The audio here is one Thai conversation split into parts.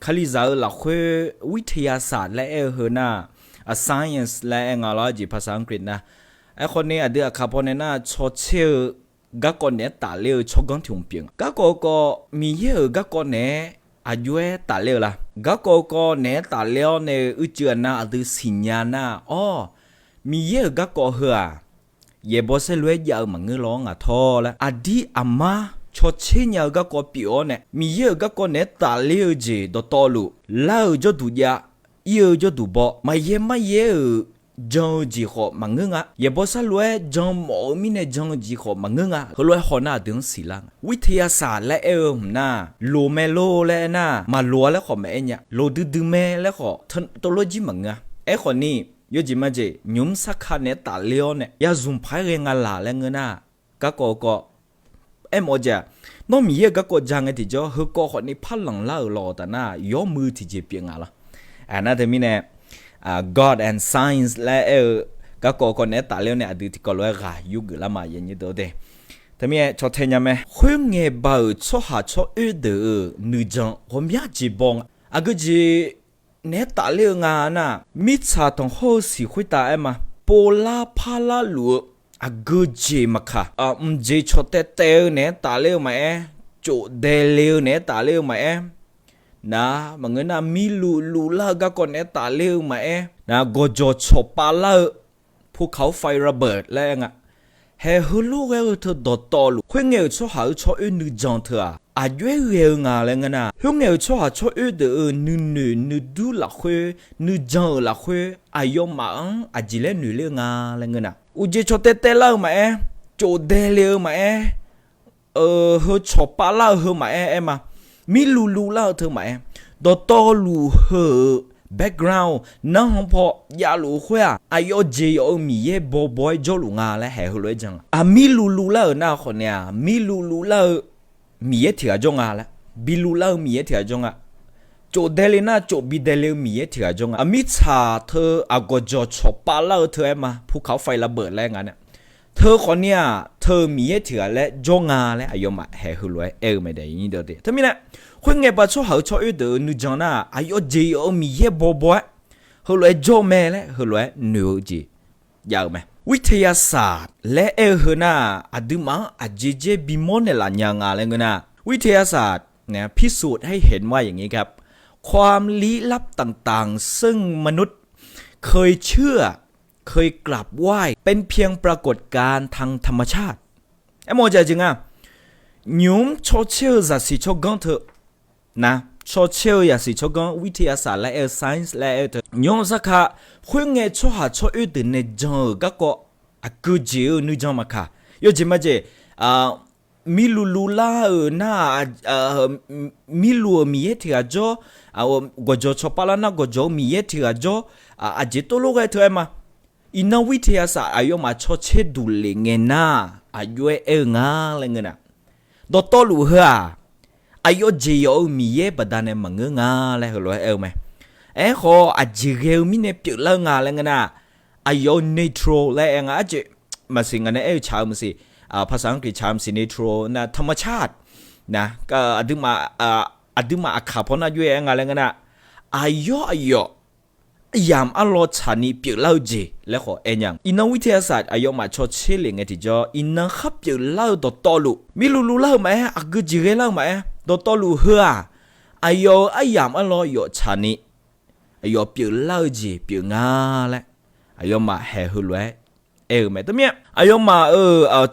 คลิซาหลักคุยวิทยาศาสตร์และเฮอน่าscience และ analogy ภาษาอังกฤษนะไอคนนี้เดือคาร์บอนน่าชดเชยก็คนเนี่ยตาเลี้ยวชกกันถึงเปียงก็มีเยอะก็คนเนี่ยอายุตาเลี้ยวละก็เนี่ยตาเลี้ยวในอุจจาระหรือสิญญาณอ๋อมีเยอะก็เหือเย่บอสเลี้ยยาวมังเงร้องทอละอดีอามาชดเชยก็ปีอ๋อเนี่ยมีเยอะก็เนี่ยตาเลี้ยวเจดตอลุเล่าจะดูยาเยอะจะดูบ่มาเย่จงจีขอมังเงเย่บอสเลี้ยจงหมอมีเนี่ยจงจีขอมังเงเขาเลี้ยหัวหน้าดึงสีลังวิทยาศาสตร์และน่าโลเมโลและน่ามาลัวและขอแม่เนี่ยโลดื้อแม่และขอตัวโลจิมังคนนี้ยจิมาเจยุ่มสักขันเนี่ยตาเลี้ยวเนี่ยยาซุ่มพายเรงลาและเงินน่ะก็โมเจน้องมีเยอะก็จังไอ้ที่เจ้าเฮก็คนนี้พันหลังเล่ารอแต่น่ะย่อมือที่เจ็บเปียงละนั่นแต่มีเนี่ยGod and Science และก็คนเนี่ยตาเลี้ยวเนี่ยดูที่ก็เลยกายุกละมาอย่างนี้ตัวเดียแต่มีชดเชยไหมคุยเงียบชดหาชดเดือนึกจังผมอยากจีบงก็จีเนี่ยตาเลี้ยงน่ะมิชาต้องหัวสีคุยตามาโปลาพาลาลัวก็จีมาค่ะจีชดเตะเนี่ยตาเลี้ยงไหมจุดเดลี้ยวเนี่ยตาเลี้ยงไหมนะมันเงินน่ะมีลูล่าก็คนเนี่ยตาเลี้ยวมานะก็จะชอบปาล่าภูเขาไฟระเบิดแล้วไงเฮ้ยลูกเธอโดดต่อลูกเฮ้ยเงี้ยชอบหาชอบนึกจังเธออายุเยอะงาแล้วไงนะเฮ้ยเงี้ยชอบหาชอบเดือนึกดูละเฮ้ยนึกจังละเฮ้ยอายุมาจิเลนึกเลี้ยงาแล้วไงนะอุจจาระเตะเล่ามาโจเดเลี้ยวมาเฮ้ยชอบปาล่าเฮ้ยมามามีลูเล่าเธอไหมดอตอลูเฮอ background นั่งพอยาลูขวาอายุเจียวมีเย่บอยจอลุงาและแห่หัวเลยจังมีลูเล่าหน้าคนเนี่ยมีลูเล่ามีเย่เถียจงาและบิลูเล่ามีเย่เถียจงาโจเดลิน่าโจบิเดลิมีเย่เถียจงามีชาเธอก็จะชอบปาเล่าเธอมาภูเขาไฟระเบิดแล้วงั้นเนี่ยเธอคนเนี่ยเธอมีเย่เถียและจงาและอายุมาแห่หัวเลยไม่ได้ยินเดียวเดียวทำไมเนี่ยคนเงี้ยปัจจุบันชอบเดือนึกจังนะอายุเจียวมีเย่บอยหัวเลยโจแม่และหัวเลยนิวจียาวไหมวิทยาศาสตร์และหัวหน้าดูมาเจบิมอนเนล่ะยังอะไรเงี้ยนะวิทยาศาสตร์เนี่ยพิสูจน์ให้เห็นว่าอย่างนี้ครับความลี้ลับต่างๆซึ่งมนุษย์เคยเชื่อเคยกราบไหว้เป็นเพียงปรากฏการณ์ทางธรรมชาติโมใจจริงอ่ะยุ่มชดเชยจะสิชกกันเถอะนะชดเชยอย่าสิชกกันวิทยาศาสตร์และscience และยองสักค่ะคุยเงี้ยชดหาชดอื่นในจังก็กูจีนึกจังมาค่ะยจิมาเจมีลูล่าน่ามีลูมีเอที่อาจจะก็จะชอบปาลานะก็จะมีเอที่อาจจะอาจจะตัวลูกเธอมาอินวิทยาศาสตร์อายุมาชดเชยดูเลยเงี้ยนะอายุงาเลยเงี้ยนะดตัวลูกเหรออายุเจียวมีเย่ประดานเนี่ยมังงาเลยเหรอไหมขออาจิเกลมีเนี่ยเปลี่ยนเรื่องงาเลยไงนะอายุเนโตรเลยไงอาจจะมาสิ่งนั้นชาวมันสิภาษาอังกฤษชาวมันสิเนโตรนะธรรมชาตินะก็อดีมาอาคาพอนาอยู่ไงเลยไงนะอายุยามอารมณ์ชานิเปลี่ยนเล่าจีแล้วขอยังอินวิทยาศาสตร์อายุมาชดเชยเลยไงที่จะอินขับเปลี่ยนเล่าตัวลูมีลูเล่าไหมกูจีเล่าไหมตัวลูเหืออายุยามอารมณ์อยู่ชานิอายุเปลี่ยนเล่าจีเปลี่ยนงาเลยอายุมาแห่หัวเลยไหมตัวเนี้ยอายุมา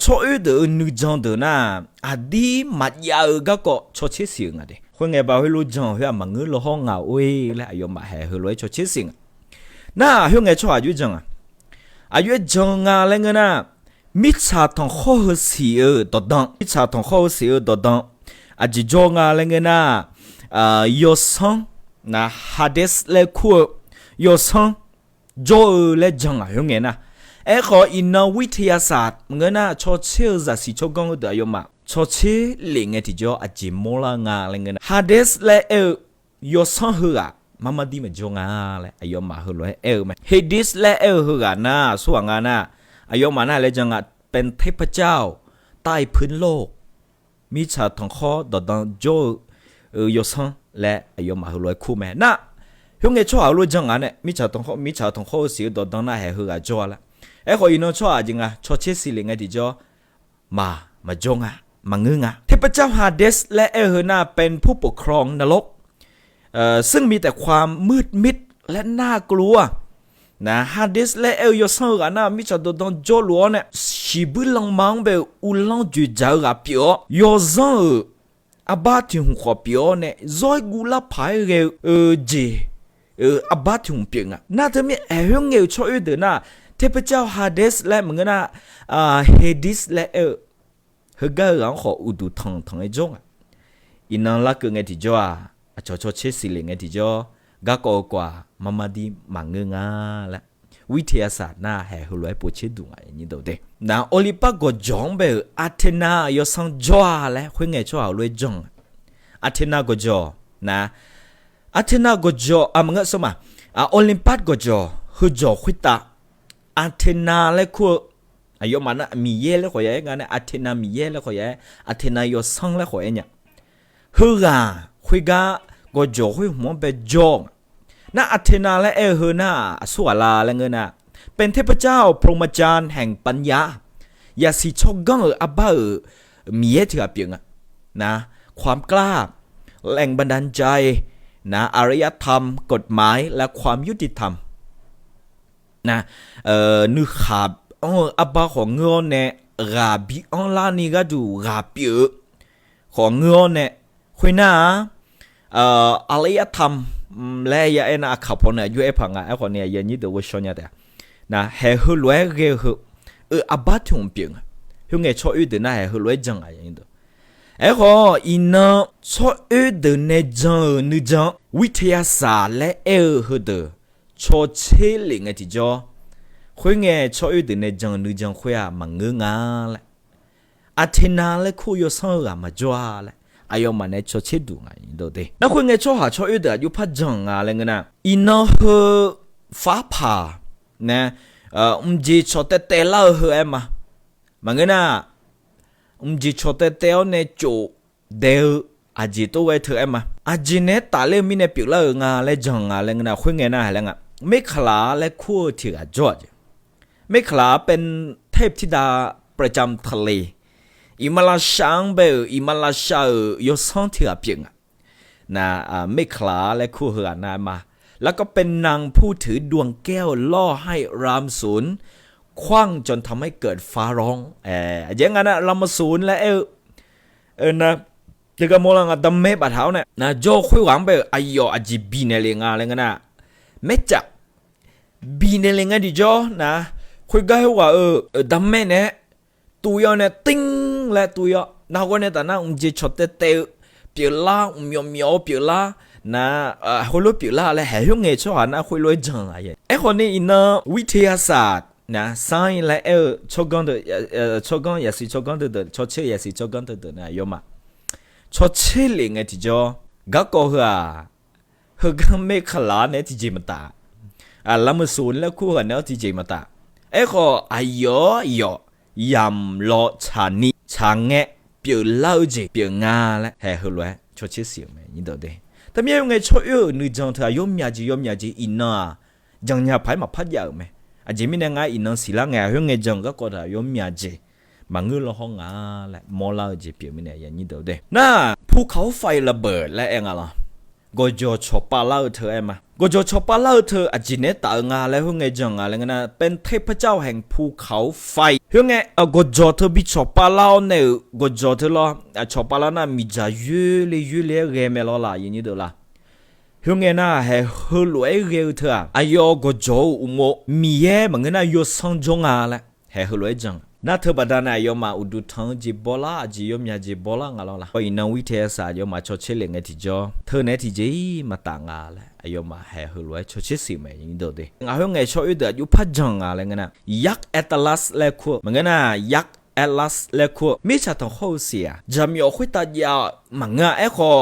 ชดเดือนึกจังเดือนะอดีมาอยากก็ชดเชยสิ่งอะไรคนเงี้ยบ่าวให้รู้จังเฮ้ยมันเงือห้องเงาและอายุมาแห่หัวเลยชดเชยสิ่งน่าเฮ้ยไงชอบอายุจังอายุจังอะไรเงี้ยนะมิชาทองข้อเสียตัวดังมิชาทองข้อเสียตัวดังอาจจะจังอะไรเงี้ยนะยศนะฮัดเดสเลคูยศโจเลจังเฮ้ยไงนะขออินวิทยาศาสตร์เงี้ยนะชดเชยจะสิชกงเดียวมาชดเชยเลี้ยงที่จะอาจจะมลางอะไรเงี้ยนะฮัดเดสเลยศหัวมามาดีมาจงอะไรอายุมาหัวเลยไหมเฮดิสและหัวน่ะส่วนงานน่ะอายุมาน่ะเลยจังเป็นเทพเจ้าใต้พื้นโลกมีชาทองคอดดังโจยศ และอายุมาหือรวยคู่แม่น่ะเฮงเงชั่วรู้จังอันเนี่ยมิชาตงเขาเสียดดังน่ะให้หืออาจ่อละไอ้คนอินโนชั่วจริงอ่ะชั่วเชสิลิงไอ้ที่จ่อมาจงอ่ะมางึงอ่ะเทพเจ้าฮาเดสและเอเฮน่าเป็นผู้ปกครองนรกซึ่งมีแต่ความมืดมิดและน่ากลัวนะฮาเดสและเอลยอสังกันนะมิชาดดอนโจลัวเนี่ยชีบุลังมังเบอุลังจูจาระเปียยอซังอาบาติหุขเปียเนี่ยซอยกูลาพายเรเจอาบาติหุเปียงอ่ะน่าจะมีเอฮงเอลช่วยเดินนะเทพเจ้าฮาเดสและมึงนะเฮดิสและเอเฮกาหลังขออุดุทางไอจงอ่ะอินังลักเงติจ่อชอเชสิเลงไอติจ่อกะกอกว่ามาดีมังงาละวิทยาศาสตร์น่าแห่หัวไหวปูชิดุงไอ้นี่ดูเด้นะโอลิปัสก็จงเบออาเทนายอสังจ่อและคุยไงจ่อเอาเลยจงอาเทนาก็จ่อนะอาเทนาก็จ่อมึงก็สมาโอลิปัสก็จ่อคือจ่อคุยตาอาเทนาและคุอายุมันมีเย่แล้วขอยงั้นอาเทนามีเย่แล้วขอยอาเทนายอสังแล้วขอยเนี่ยฮือกาคุยกาก็จ่อคุยหัวเป็นจงน่าอาเทนาและเอเฮน่าสวาลาและเงินน่ะเป็นเทพเจ้าพรหมจารย์แห่งปัญญาอย่าสิชกกังอับบ้ามีเยถือเปียงอ่ะนะความกล้าแรงบันดาลใจนะอารยธรรมกฎหมายและความยุติธรรมนะนึกขาบอับบ้าของเงาเนี่ยราบีออนลานี่ก็ดูราเปียของเงาเนี่ยคุยน่าอารยธรรมและยาเอ็นอาขับพอเนี่ยยูเอพังอ่ะไอ้คนเนี่ยยันยี่ตัวชนยาแต่นะเฮฮลวยเกฮอาบัติหุ่นเปียงหุ่นเงชออุดนะเฮฮลวยจังอ่ะยันตัวไอ้คนอินน่ะชออุดเนี่ยจังนึจังวิทยาศาสตร์และเอฮดชอเชลิงไอ้ที่จ่อหุ่นเงชออุดเนี่ยจังนึจังหุ่นอ่ะมังงาละอาเทนาและคุยสังอ่ะมาจ่อละอายุมันเนี่ยชดเชดูไงดูดินักคุยเงี้ยชอบหาชอบอยู่เดี๋ยวอยู่พัดจังอะไรเงี้ยนะอินน่ะเฮฟ้าผ่าเนี่ยจีชดเตะเล่าเฮเอ็มมันเงี้ยนะจีชดเตะเนี่ยจูเดียวอาจีตัวไว้เธอเอ็มอาจีเนี่ยตาเล่มีเนี่ยปิดเล่างาและจังอะไรเงี้ยนะคุยเงี้ยนะอะไรเงี้ยไม่ขลาและคู่ถือจอดไม่ขลาเป็นเทพธิดาประจำทะเลอิมาลาชังเบออิมาลาชายอสังเทียเปียงนะไม่คลาและคู่เหือนามาแล้วก็เป็นนางผู้ถือดวงแก้วล่อให้รามสูนคว้างจนทำให้เกิดฟ้าร้องอย่างนั้นนะรามสูนและนะที่ก็มองว่าดำเมบะเท้าเนี่ยนะโจคุยหวังไปอายอจีบีเนเลงอะไรเงี้ยนะไม่จับบีเนเลงดิโจนะคุยก็ให้ว่าดำเมเนี่ยตัวยเนี่ยติ้งและตัวยนาวันเนี่ยแต่น่าจีชดเตะเปียล่ามียวเปียล่านะคุยรู้เปียล่าและแห่ยุ่งเงี้ยชอบนะคุยรู้จังอะไรไอ้คนนี้อินเนอร์วิทยาศาสตร์นะไซน์และชกกันชกกันอย่าสิชกกันชดเชยอย่าสิชกกันนะยอมชดเชยลิงไอ้ที่จ่อก็ก็เฮกันไม่ขลาเนี่ยที่จีมาตาลำมือสูนแล้วคู่กันเนี่ยที่จีมาตาไอ้คนอายอยำล้อชานีชางเงะเปียเล่าจีเปียงาและแห่หัวเลยชดเชยเสียงไหมนี่ตัวเดียแต่เมื่อยังไงชดนึกจังเธอยมยาจีอินน่ะจังยาไพ่มาพัดยาวไหมอาจจะมีในงานอินน่ะสิละไงยังไงจังก็กอดยมยาจีบางเรื่องละห้องและมอลาจีเปียไม่เนี่ยอย่างนี้ตัวเดียน่ะภูเขาไฟระเบิดและเองอะไรก็จะชอบปาเล่าเธอเอ็มก็จะชอบปาเล่าเธออาจิเนตางาแล้วยังไงจังอะไรเงี้ยนะเป็นเทพเจ้าแห่งภูเขาไฟยังไงก็จะเธอบิชอบปาเล่าเนี่ยก็จะเธอละชอบปาเล่านะมีจะยืดเลยเรื่องเมล่าอย่างนี้เด้อละยังไงนะให้หัวรวยเรื่องเธออายก็จะมีเย่มันเงี้ยนะยศสังจงอะไรให้หัวรวยจังน่าเธอบัดนั้นยอมมาอุดุทังจีบอลาจียอมยาจีบอลางาละพออินวิทยาศาสตร์ยอมมาชดเชยเงติจ่อเธอเนี่ยที่จีมาต่างงาละยอมมาให้หัวรวยชดเชยสิไหมอย่างนี้ดูดิงายังไงชอบอยู่เดือดอยู่พัดจังอะไรเงี้ยนะยักษ์แอตลัสและคู่มันเงี้ยนะยักษ์แอตลัสและคู่มิชาตองเข้าเสียจะมีอคุยตายามันเงี้ยไอ้ข้อ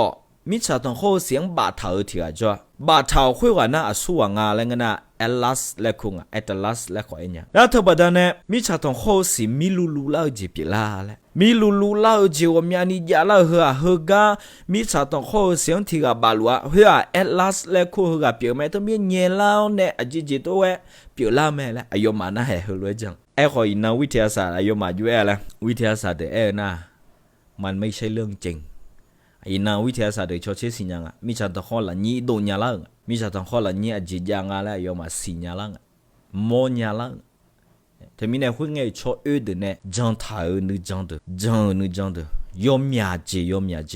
มิชาตองเข้าเสียงบาดเธอที่จ่อ บาทาวคุยว่าน่าอสุวงาแล้วงั้นน่ะเอลัสและคุงเอตลัสและขอเอ็นยังแล้วเธอบัดนั้นมิชาตองโคสิมิลูลูลาจีปิลาแล้วมิลูลูลาจีว่ามีอันนี้ยาลาเฮกามิชาตองโคเสียงที่กับบาลัวเอลัสและคุงกับเปียวแม่ต้องมีเงี้ยเล่าเนี่ยอจิจิตัวเปียวล่าแม่แล้วอายุมาน่าเฮรวยจังขออินนาวิทยาศาสตร์อายุมาอยู่แล้ววิทยาศาสตร์เด้น่ะมันไม่ใช่เรื่องจริงอินนาวิทยาศาสตร์เดชเชสิญญามิชาตองโคละนี้โดนยาลังมิชาตองโคละนี้อจิจางาแล้วอายุมาสิญญาลังโมญาลังแต่มีในหุ่นไงชอเดเนี่ยจังท่านึจังเดยอมยาเจ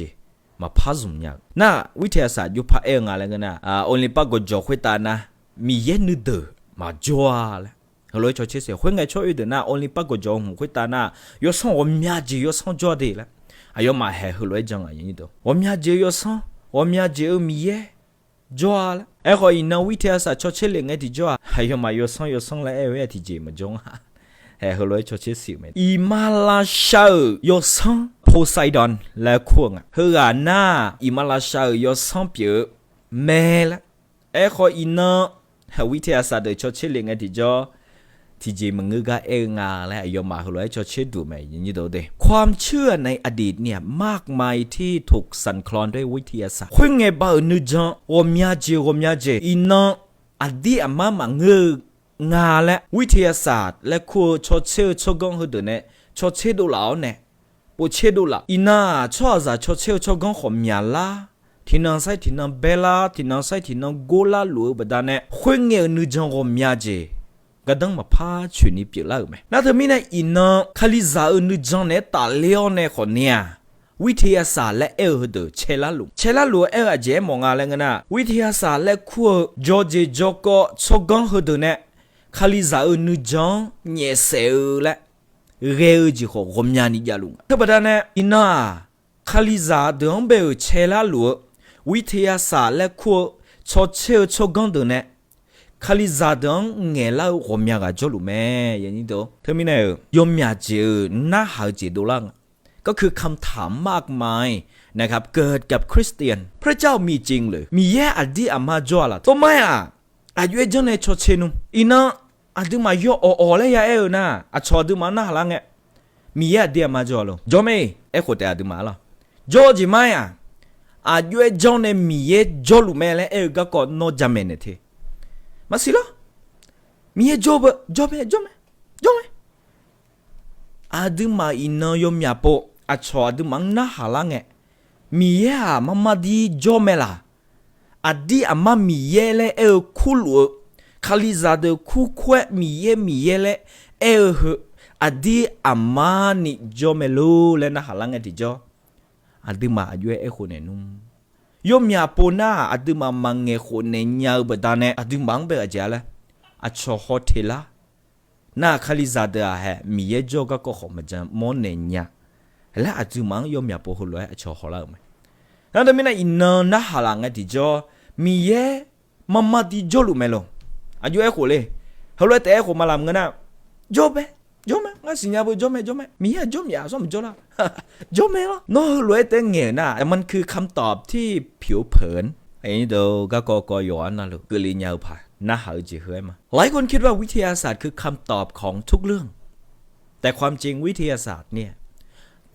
มาพัซุมยากน่ะวิทยาศาสตร์ยุพะงาแล้วกันน่ะonly ปะก็จอคุยตานะมีเยนึเดมาจัวแล้วฮัลโหลชอเชสิหุ่นไงชอเดน่ะ only ปะก็จอหูคุยตานะยอส่งอมยาเจยอส่งจัวเดแล้วอายุมาฮัลโหลจังอย่างนี้ตัวอมยาเจยอส่งอมยาเจมีเยจัวแล้วขออินนาวิทยาศาสตร์ชอเชเลงไงที่จัวอายุมายอส่งแล้วที่เจมาจงฮะฮัลโหลชอเชสิมั้ยอิมาลาชายอส่งโพไซดอนและควงเฮือน่าอิมาลาชายอส่งเปียแม่ละขออินนาวิทยาศาสตร์ชอเชเลงไงที่จัวที่จริงมันก็งาและยอมมาหัวเลยชดเชยดูไหมอย่างนี้ดูดิความเชื่อในอดีตเนี่ยมากมายที่ถูกสั่นคลอนด้วยวิทยาศาสตร์คุยไงบ้างนึกจังวมยาเจอินนอดีตมามังงาและวิทยาศาสตร์และคู่ชดเชยชกงหัวเดเนี่ยชดเชยดูเหล่าเนี่ยปูเชยดูเหล่าอินน่าชอบจะชดเชยชกงหัวมีอะไรที่นั่งใส่ที่นั่งเบลาที่นั่งใส่ที่นั่งโกลาหรือแบบนั้นเนี่ยคุยไงนึกจังวมยาเจก็ต้องมาพาชุนีเปล่าไหมน่าจะมีในอินนคาลิซาอุนจังเนี่ยตาเลี้ยวเนี่ยคนเนี่ยวิทยาศาสตร์และเดเชลาลูอาเจมองอะไรกันนะวิทยาศาสตร์และคู่จอร์เจจอกชกกันเดเนี่ยคาลิซาอุนจังเนี่ยเสือและเรื่องจีหัวรวมยานิยาลุงถ้าประเด็นเนี่ยอินนาคาลิซาเดิมเบลเชลาลูวิทยาศาสตร์และคู่ชกกันเดเนี่ยคาลิซาดังเงล่ารวมยากจลุแม่อย่างนี้ตัวเธอมีเนี่ยยมยาเจอน่าหาเจดูลังก็คือคำถามมากมายนะครับเกิดกับคริสเตียนพระเจ้ามีจริงเลยมีแย่อดีอามาจ่อละตัวไม่อายุเจนในชดเชนุอินะอดีมาโยเลยยานะชอดีมาหน้าหลังมีแย่อดีอามาจ่อลงจ่อไม่คนแต่อดีมาละจ่อจีไม่อายุเจนในมีแย่จ่อลุแม่เลยก็ก็โนจำเมนเทมาสิล่ะมีจอบอาดึมาอินยมยาโปอาชอดึมังน่าหาลังมีมาดีจอมล่ะอดีอามามีเลยคูลัวคาลิซาเดคูควะมีเลยอดีอามานิจอมลูเลยน่าหาลังที่จออดีมาอายุคนนุ่มยมยาปน่าอดีมามังเงคนเนี่ยยาวแบบนั้นอดีมังเบอเจละชอฮอเทล่าน่าคาลิซาเดอะมีจอก็ขอมาจังมอนเนี่ยและอดีมังยมยาปหัวเลยชอฮอละมั้ยนั่นแต่ไม่น่าอินน่าหาลังที่จอมีมาดีจอลุเมลอายุคนเลยเขาเลยแต่คนมาลำกันนะจบงั้นสิญญาบุจบไหมมีจบส้มจบละจบไหมล่ะโน้รวยแต่เงี้ยนะมันคือคำตอบที่ผิวเผินไอ้นี่เดี๋ยวก็ย้อนนะลูกกลืนยาวผ่านน่าหาจีเฮ้ยมาหลายคนคิดว่าวิทยาศาสตร์คือคำตอบของทุกเรื่องแต่ความจริงวิทยาศาสตร์เนี่ย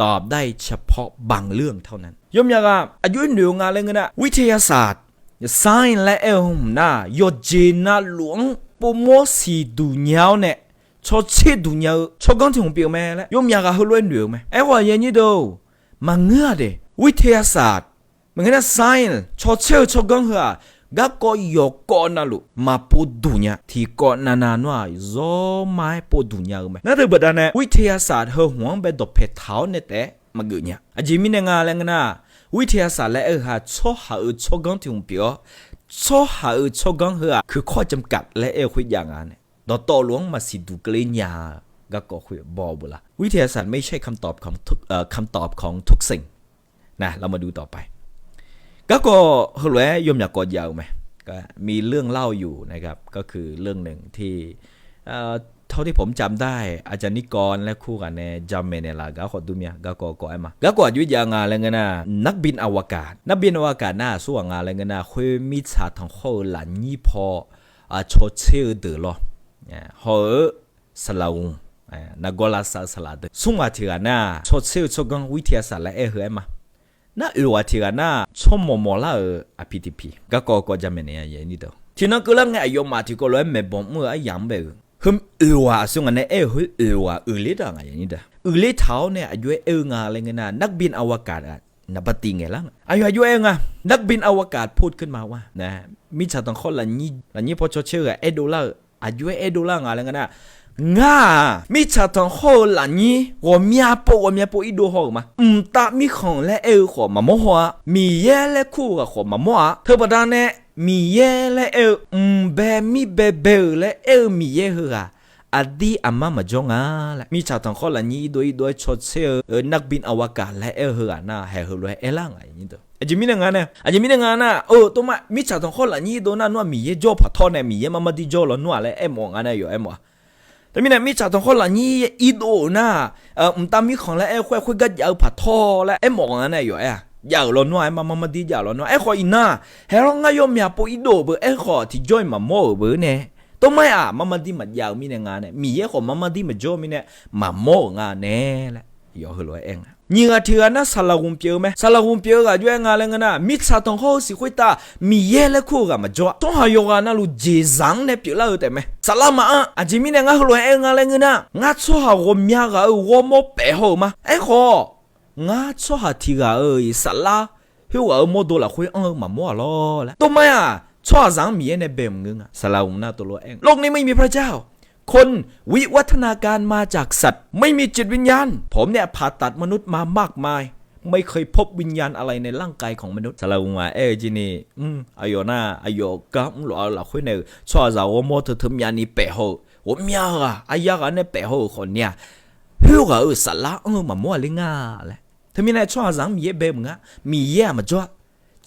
ตอบได้เฉพาะบางเรื่องเท่านั้นยมยากอายุหนึ่งงานอะไรเงี้ยนะวิทยาศาสตร์ไซน์และน่ายอดเจน่าหลวงโปรโมสีดูเงาเนี่ยชดเชยดูเงาชดกันถึงเปลี่ยวแม่แล้วยมยากเขาล้วนเหนือไหมว่าอย่างนี้ดูมันเงื่อเดวิทยาศาสตร์มันก็น่าไซน์ชดเชยชดกันเหรอก็ก็ยกก่อนนะลูกมาพูดดูเงาที่ก่อนนานว่าไม่พูดดูเงาไหมนั่นคือประเด็นวิทยาศาสตร์เขาหวงไปดบเพชรเท้าเนี่ยแต่มาเกี่ยเนี่ยอาจจะมีในงานอะไรกันนะวิทยาศาสตร์และชดหาชดกันถึงเปลี่ยวชดหาชดกันเหรอคือข้อจำกัดและคุยอย่างนั้นต่อหลวงมาสิดูกลีญาก็คุยบอบุละวิทยาศาสตร์ไม่ใช่คำตอบของทุกสิ่งนะเรามาดูต่อไปก็เฮ้ยยมอยากกอดยาวไหมก็มีเรื่องเล่าอยู่นะครับก็คือเรื่องหนึ่งที่ เท่าที่ผมจำได้อาจารย์นิกรและคู่กันในจำเมเนลากาขอดูเมียกากอกอมากากอยุทธยางานอะไรเงี้ยนะนักบินอวกาศหน้าส่วงงานอะไรเงี้ยนะคุยมีชาทางเขาหลังยี่พอชดเชยเดือดหรอเขาสลาวนักกอลาสลาดสุ่งมาที่กันนะชดเชยชกังวิทยาศาสตร์และเหื่อยมาน่าว่าที่กันนะชมมอละPTP กากอกจำเมเนียอย่างนี้เด้อที่นั่นก็เรื่องไงยมมาที่ก็เลยไม่บอกเมื่อไอ้ยังเบอฮึมว่าส่งอันนี้ว่าลิดอะไรอย่างนี้เด้อลิดเท้าเนี่ยอายุงาอะไรเงี้ยนะนักบินอวกาศนับปฏิไงล่ะอายุนักบินอวกาศพูดขึ้นมาว่านะมิชาต้องข้อหลังนี้พอชดเชย$1อายุ$1อะไรเงี้ยนะง่ามิชาต้องข้อหลังนี้我มีอาอีดูหัวมาตามีของและหัวมาโมหัวมีแย่และคู่กับหัวมาโมหัวเธอประดานเนี่ยมีเย่และแบบมีเบลและมีเย่เหรออดีอามาจงละมีชาวต่างคนละนี้ด้วยชดเชยนักบินอวกาศและเหรอนะเหรอเลยล่างอะไรนี่ตัวอาจจะมีงานนะตัวมามีชาวต่างคนละนี้ตัวนั้นว่ามีเย่จ่อผัดทอดเนี่ยมีเย่มาดีจ่อแล้วนัวเลยมองอันนั้นอยู่มองแต่มีชาวต่างคนละนี้อีโดนะตามมีของและคุยกันยาวผัดทอดและมองอันนั้นอยู่อยากล้นว่ามาดีอยากล้นว่าขออิน่าเฮร้องง่ายมีอาปอีโดเบอขอที่จอยมาโม่เบอเนี่ยตัวไม่มาดีมายาวมีในงานเนี่ยมีขอมาดีมาจอยมีเนี่ยมาโม่งานเนี่ยแหละยอเหรอเองยิ่งที่นะสลาหุ่นเปียวไหมสลาหุ่นเปียวก็ด้วยงานอะไรกันนะมิชาต้องเขาสิคุยตามีและคู่กันมาจอยต้องหายงานนั่นลูเจซังเนี่ยเปียวแล้วแต่ไหมสลามาอาจจะมีในงานเหรอเองอะไรกันนะงานชัวร์ผมอยากว่าโม่เป๋อมาของาชอบหาที่กาสลาเหี้ยโมดูละคุยมามัวล้อละตัวไม่ชอบสังมีในเบมเงินสลาอุ่นหน้าตัวเองโลกนี้ไม่มีพระเจ้าคนวิวัฒนาการมาจากสัตว์ไม่มีจิตวิญญาณผมเนี่ยผ่าตัดมนุษย์มามากมายไม่เคยพบวิญญาณอะไรในร่างกายของมนุษย์สลาอุ่นจีนี่อายน่าอายกัมหล่อละคุยเนี่ยชอบสังว่าโมเธอทำยานี่เป๋อหัวเมียอายกันเนี่ยเป๋อคนเนี่ยเหี้ยสลามามัวลิงาเลยถ้ามีนายชอบสังมีเบบงะมีเย่มาจ้า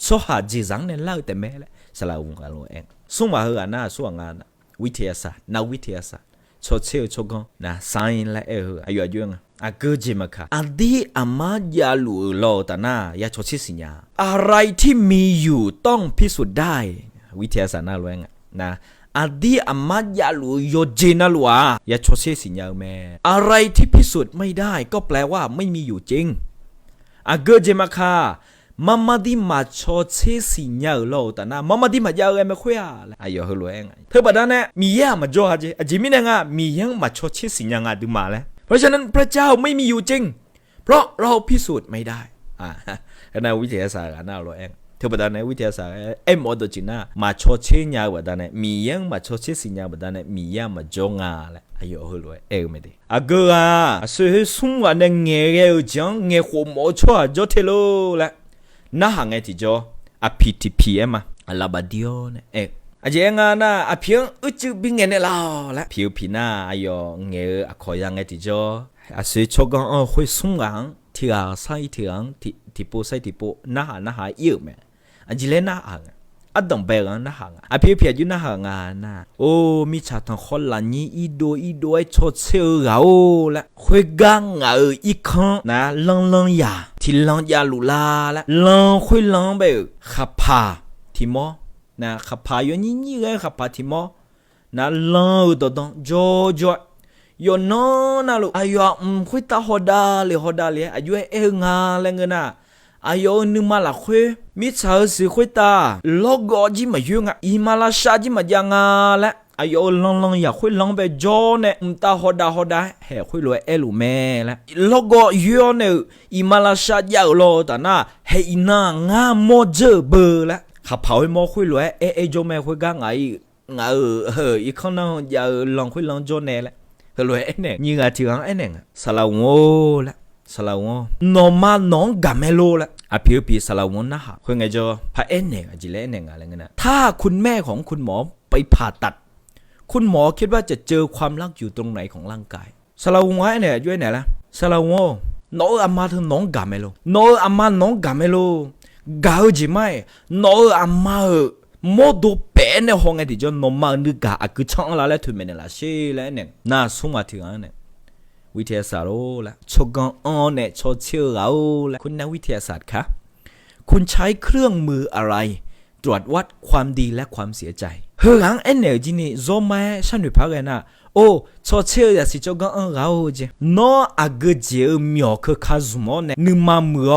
ชอบหาจีสังเนี่ยเล่าแต่แม่แหละสลาวุงกันเองส่งมาเหือหน้าส่งงานวิทยาศาสตร์นักวิทยาศาสตร์ชดเชยชกนะไซน์และอายุยังเกิดจิมาค่ะอดีอามาญาลูโลตาน่ายาชดเชยสิญญาอะไรที่มีอยู่ต้องพิสูจน์ได้วิทยาศาสตร์น่ารู้ไงนะอดีอามาญาลูโยเจนาลัวยาชดเชยสิญญาแม่อะไรที่พิสูจน์ไม่ได้ก็แปลว่าไม่มีอยู่จริงเกิดจะมาค่ะมาดีมาชดเชยสิญญาโลแต่นะมาดีมาเยอะไม่คุยอะไรอายุเหลือเองเธอบอกว่าเนี่ยมีเยอะมาจ่อจีจิมิเนี่ยมียังมาชดเชยสิญญาดูมาแล้วเพราะฉะนั้นพระเจ้าไม่มีอยู่จริงเพราะเราพิสูจน์ไม่ได้ในวิทยาศาสตร์น่ารู้เองเธอบอกว่าในวิทยาศาสตร์มอดจีน่ามาชดเชยยาแบบนั้นมียังมาชดเชยสิญญาแบบนั้นมียังมาจ่องอะไรอายุเหลือไม่ได้ก็สุดสุ่มวันเงี้ยจังเงี้ยหัวหมอชัวจดเทโลละน่าหางที่จ่อPTPมาลาบาดิโอเนี่ยเจ้างาน่ะเพียงจุบิงเงี้ยเนี่ยละผิวพีน่าอายุเงี้ยขอยังไงที่จ่อสุดชกกันคุยสุ่มกันที่ใส่ที่ปูใส่ที่ปูน่าหาเยอะไหมจีเล่น่าหางดงเบลนะหางเพียอยู่นะหางนะโอ้มีชาติคนละนี้อีโดชดเชยเราละคุยกันอีกครั้งนะลังยาที่ลังยาลุลาละลังคุยลังแบบขับพาที่มอนะขับพาอยู่นี่เลยขับพาที่มอนะลังตัวดงจ่อยนนะลูกอายุคุยตาฮอดาเลยอายุงาเลยเงินนะอายุนึกมาละคุยมิชาสิคุยตาโลกจีมาอยู่งะอีมาลาชาจีมาจังละอายุลังอยากคุยลังไปจอเนี่ยตาฮอดาเฮ้คุยรวยลูแม่ละโลกอยู่เนี่ยอีมาลาชาอยากโลแต่น่ะเฮ้ยน่างาโมเจเบอร์ละขับเผาให้โมคุยรวยจอแม่คุยกันไงอีกคนนึงอยากลองคุยลังจอเนี่ยละเฮ้ยรวยเนี่ยยิ่งที่กันเนี่ยสลาวโง่ละสลาวน้องมาน้องกาเมโลละพี่สลาวนะฮะคุยไงจ๊อพระเนี่ยจิเล่เนี่ยอะไรเงี้ยนะถ้าคุณแม่ของคุณหมอไปผ่าตัดคุณหมอคิดว่าจะเจอความรักอยู่ตรงไหนของร่างกายสลาวงเนี่ยด้วยไหนล่ะสลาวน้องอามาถึงน้องกาเมโลน้องอามาน้องกาเมโลกาจิไม่น้องอามา โมดูเป็นในห้องไอ้ที่จะนมานึกอะคือช่องละแล้วถึงมันละเชื่อแล้วเนี่ยน่าสงมาถึงอันเนี่ยวิทยาศาสตร์โอ้ละชกกันอ้อนเนี่ยชดเชื่อเอาละคุณนักวิทยาศาสตร์คะคุณใช้เครื่องมืออะไรตรวจวัดความดีและความเสียใจเฮ้ยอันเอ็นเนอร์จีนี่โซมาฉันดูพักเลยนะโอ้ชดเชื่ออย่าสิชกกันอ้อนเราจีน้ออะเกเจีอมีอคือข้าซุมอนเนี่ยนึกมาเมื่อ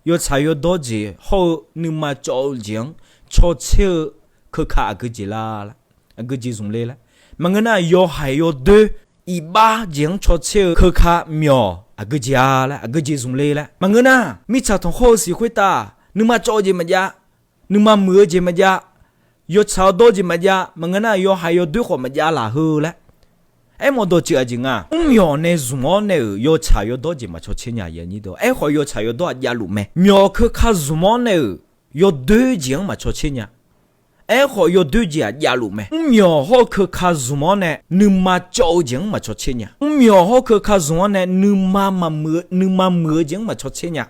ยใช้ยดจีเขานึกมาโจลจีงชดเชื่อคือข้าอะเกจีลาละอะเกจีซุมเลยละมันก็น่ายอให้ยดอีบ้าจีงชดเชื่อคือข้ามีอะเกจีอาละอะเกจีซุมเลยละมันก็น่ามิชาทงโคสิคุยตานึกมาโจจีมันยานึกมาเมื่อจีมันยายดชาวโดจีมันยามันก็น่ายอให้ยดด้วยคนมันยาละฮือละไอ้หมดจีจริงอ่ะมีอในซุมอนเนี่ยยดชายดจีมาชดเชียอย่างนี้ตัวไอ้ขอยดชายดยาลุไหมมีอคือข้าซุมอนเนี่ยยดด้วยจีมาชดเชียไอ้ขอยดด้วยจียาลุไหมมีอเขาคือข้าซุมอนเนี่ยนึกมาโจจีมาชดเชียมีอเขาคือข้าซุมอนเนี่ยนึกมาเมื่อจีมาชดเชีย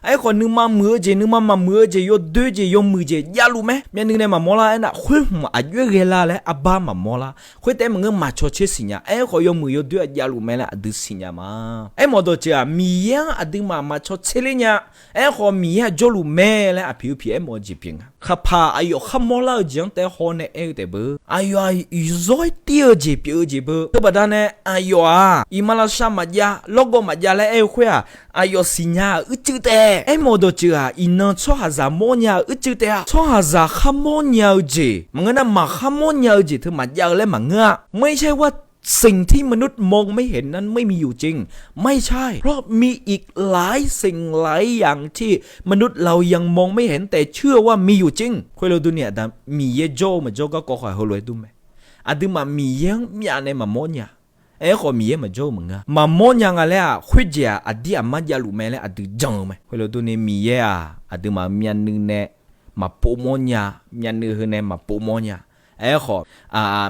ไอ้คนนึกมาเมื่อจีนึกมาเมื่อจียดด้วยจียดมือจียาลุไหมเนี่ยนึกเนี่ยมาโมลาไอ้น่ะคุยมาอายุเกลาเลยอาบ้ามาโมลาคุยแต่มึงมาชดเชสิญญาไอ้คนยดมือยดด้วยยาลุไหมละอดีสิญญามาไอ้หมดจีมียังอดีมาชดเชลิญญาไอ้คนมียังจลุแม่เลยอผิวไอ้หมดจีเพียงข้าพาอายุข้าโมลาจีงแต่คนเนี่ยเอเดบอายุย้อยเตี้ยจีผิวจีบก็บัดนั้นอายุอีมาลาชามาจาโลโก้มาจาเลยไอ้คุยอายุสิญญาจุดไอ้โมดจีอินนช่อหาซาโมเนียจุดช่อหาซาขโมเนียจีมันก็น่ามาขโมเนียจีถึงมาจาเลยมันเงาไม่ใช่ว่าสิ่งที่มนุษย์มองไม่เห็นนั้นไม่มีอยู่จริงไม่ใช่เพราะมีอีกหลายสิ่งหลายอย่างที่มนุษย์เรายังมองไม่เห็นแต่เชื่อว่ามีอยู่จริงคุยเราดูเนี่ยแต่มีเยโจมาโจก็ขอให้รวยดูไหมอะดูมามียังมีอะไรมาโมเนียไอ้คนมีเยมาโจมึงอะมาโมยังอะไรอะคุยเจียอดีอามาจาลุแม่เลยอดีจังไหมคุยเราดูเนี่ยมีเยอะดูมามีอันนึงเนี่ยมาปูโมเนียมีอันนึงเนี่ยมาปูโมเนียไอ้คน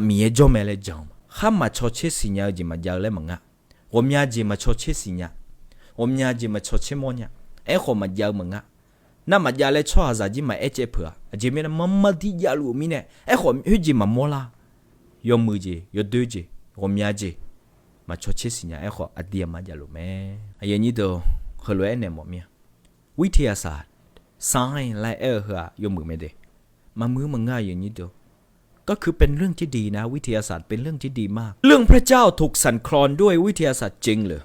มีเยโจแม่เลยจังข้ามาชดเชสิญญาจีมาจาเลยมึงอะผมยาจีมาชดเชสิญญาผมยาจีมาชดเชโมเนียไอ้คนมาจามึงอะน่ามาจาเลยช่อหาซาจีมาเอเจเผื่อจีมีนะมาที่ยาลุมีเนี่ยไอ้คนฮึจีมาโมลายมือจียดูจีผมยาจีมาชดเชสิญญาไอ้คนอดียมาจาลุแม่ไอ้ยันนี่ตัวขลุ่ยเนี่ยหมดเมียวิทยาศาสตร์ไซน์และเหรอยมือไม่ได้มามือมึงง่ายอย่างนี้ตัวก็คือเป็นเรื่องที่ดีนะวิทยาศาสตร์เป็นเรื่องที่ดีมากเรื่องพระเจ้าถูกสั่นคลอนด้วยวิทยาศาสตร์จริงเลย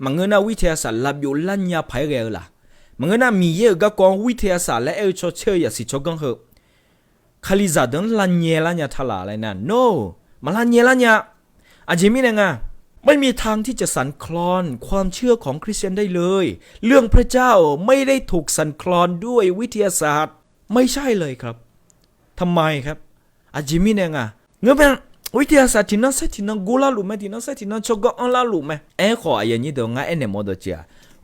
มันเงินวิทยาศาสตร์ลับอยู่ลั่นยาไผ่เร็วล่ะมันเงินมีเยอะก็กองวิทยาศาสตร์และชดเชยอย่าสิชกังเหอะคาลิซาดังลั่นเยลั่นยาทลาอะไรนั่น no มาลั่นเยลั่นยาอาจจะมีไงไม่มีทางที่จะสั่นคลอนความเชื่อของคริสเตียนได้เลยเรื่องพระเจ้าไม่ได้ถูกสั่นคลอนด้วยวิทยาศาสตร์ไม่ใช่เลยครับทำไมครับอาจิมิเนี่ยเงเป็นวิทยาศาสตร์ที่นั่นใช่ที่นั่นกูลาลุไหมที่นั่นใช่ที่นั่นชกกันลาลุไหมขออย่างนี้เดี๋ยวเอ็นเนี่ยโมดจี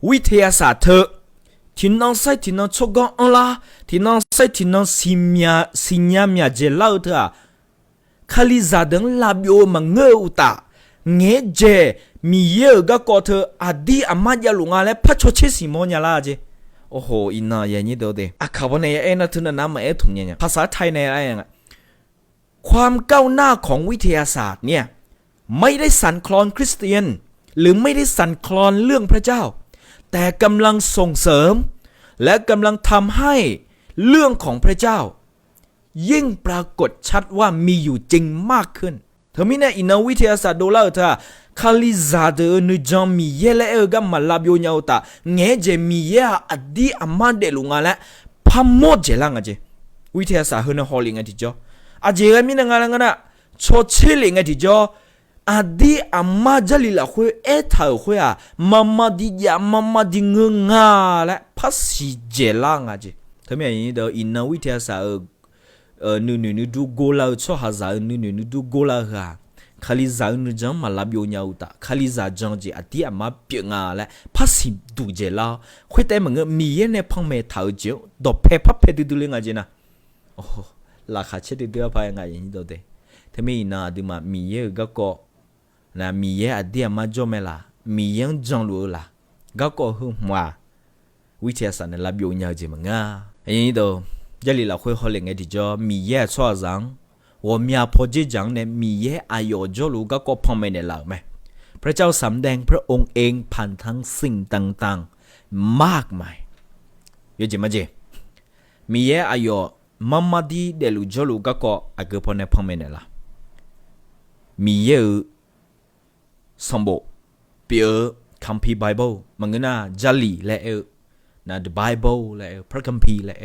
วิทยาศาสตร์เธอที่นั่นใช่ที่นั่นชกกันลาที่นั่นใช่ที่นั่นสิญญาเมียเจลาเธอคาลิซาดังลาบิโอมังเงอุตาเงเจมีเยอะก็เธออดีอามาจาลุงอะไรพัชเชสิโมญาลาเจโอ้โหอินน่าอย่างนี้เดี๋ยวข่าวเนี่ยน่าถึงน้ำมาถุงเนี่ยภาษาไทยในอะไรอย่างความก้าวหน้าของวิทยาศาสตร์เนี่ยไม่ได้สั่นคลอนคริสเตียนหรือไม่ได้สั่นคลอนเรื่องพระเจ้าแต่กำลังส่งเสริมและกำลังทำให้เรื่องของพระเจ้ายิ่งปรากฏชัดว่ามีอยู่จริงมากขึ้นเธอมีเนี่ยอินวิทยาศาสตร์ดูแล้วเธอคาลิซาเดอนุจอมมีเยเลก็มาลาบิโอเนาตาเงเจมีเยอดีอามาเดลุงาและพัมโมเจลังเจวิทยาศาสตร์เฮนฮอลลิงที่จ่ออาเจมีนงานนะชดเชลิงที่จ่ออดีอามาจลิละคุยเท่าคุยมาดิยามาดิงงาและพัสซิเจลังเจเธอมีอย่างนี้เดออินวิทยาศาสตร์นูดูโกลาชอหาซานูดูโกลาฮะคาลิซานูจังมาลาบิโอเนาตาคาลิซาจังจีอดีอามาเปียงาและพัสซิดูเจลาคุยแต่มึงมีเยเนี่ยพังเมท่าเจียวดอกเพพับเพดิดูเลงเจนะโอ้ราคาเช็ดเดือพายงอย่างนี้ตัวเดถ้าไม่น่าดูมามีเยก็นะมีเยอดีอามาจอมละมียังจังรู้ละก็หุ่มว่าวิทยาศาสตร์เนี่ยลาบิโอเนาจีมึงอย่างนี้ตัว这里老会好另个地叫米耶错上，我苗พอจีจังเนี่ยมีเยอายุจะรู้ก็พอไม่ได้หลักไหมพระเจ้าสำแดงพระองค์เองผ่านทั้งสิ่งต่างๆมากมายเยอะจริงไหมจีมีเยอายุมามาดีเดลูจะรู้ก็อาจจะพอในพอไม่ได้ละมีเยสมบูรณ์เปียคัมภีร์ไบเบิลมันก็น่าจัลลีและนะ the Bible และพระคัมภีร์และ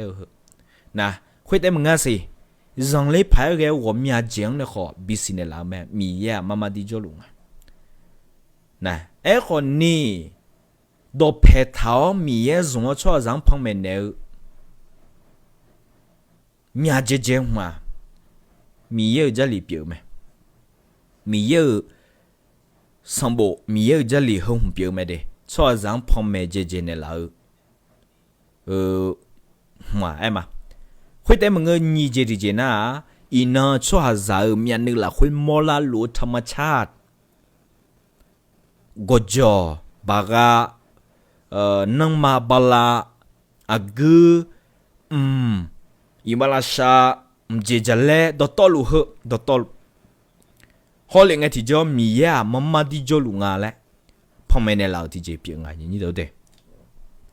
นะคุยแต่มึงสิrằng lấy phải cái我们讲的话必须的老妹米呀妈妈的做路啊那哎个你都拍头米呀从我车上旁边的米呀姐姐嘛米呀这里表没米呀上部米呀这里很表没的车上旁边姐姐的老嘛哎嘛คุยแต่มึงนี่เจดีเจน่าอีน่าชัวร์จะมีอันนึงละคุยมอลาลูธรรมชาติก็จอบางนังมาบาลาอากูอีมาลาชาเจเจเล่ดอตลูเหดอตลฮอลเลงไงที่จอมีอ่ะมัมมาดิจอลุงาแหละพ่อแม่เนี่ยเราที่เจเปียงไงนี่เดี๋ยวเด้